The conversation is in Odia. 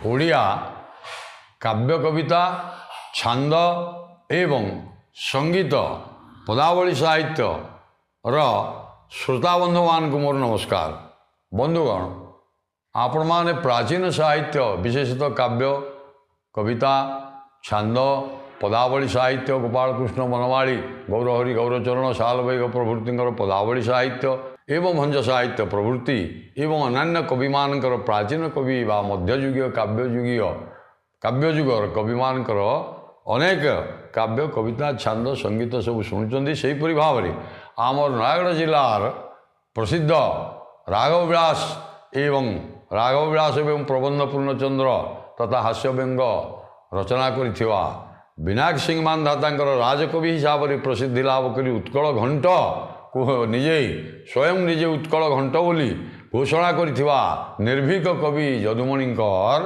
ଓଡ଼ିଆ କାବ୍ୟ କବିତା ଛାନ୍ଦ ଏବଂ ସଙ୍ଗୀତ ପଦାବଳୀ ସାହିତ୍ୟର ଶ୍ରୋତାବନ୍ଧୁମାନଙ୍କୁ ମୋର ନମସ୍କାର। ବନ୍ଧୁଗଣ, ଆପଣମାନେ ପ୍ରାଚୀନ ସାହିତ୍ୟ ବିଶେଷତଃ କାବ୍ୟ କବିତା ଛାନ୍ଦ ପଦାବଳୀ ସାହିତ୍ୟ ଗୋପାଳକୃଷ୍ଣ ବନମାଳୀ ଗୌରହରି ଗୌରଚରଣ ଶାଲବୈଗ ପ୍ରଭୃତିଙ୍କର ପଦାବଳୀ ସାହିତ୍ୟ ଏବଂ ଭଞ୍ଜ ସାହିତ୍ୟ ପ୍ରଭୃତି ଏବଂ ଅନ୍ୟାନ୍ୟ କବିମାନଙ୍କର ପ୍ରାଚୀନ କବି ବା ମଧ୍ୟଯୁଗୀୟ କାବ୍ୟଯୁଗର କବିମାନଙ୍କର ଅନେକ କାବ୍ୟ କବିତା ଛାନ୍ଦ ସଙ୍ଗୀତ ସବୁ ଶୁଣୁଛନ୍ତି। ସେହିପରି ଭାବରେ ଆମର ନୟାଗଡ଼ ଜିଲ୍ଲାର ପ୍ରସିଦ୍ଧ ରାଘବବିଳାସ ଏବଂ ପ୍ରବନ୍ଧ ପୂର୍ଣ୍ଣଚନ୍ଦ୍ର ତଥା ହାସ୍ୟବ୍ୟଙ୍ଗ ରଚନା କରିଥିବା ବିନାୟକ ସିଂ ମାନ୍ଧାତାଙ୍କର ରାଜକବି ହିସାବରେ ପ୍ରସିଦ୍ଧି ଲାଭ କରି ଉତ୍କଳ ଘଣ୍ଟକୁ ନିଜେ ଉତ୍କଳ ଘଣ୍ଟ ବୋଲି ଘୋଷଣା କରିଥିବା ନିର୍ଭୀକ କବି ଯଦୁମଣିଙ୍କର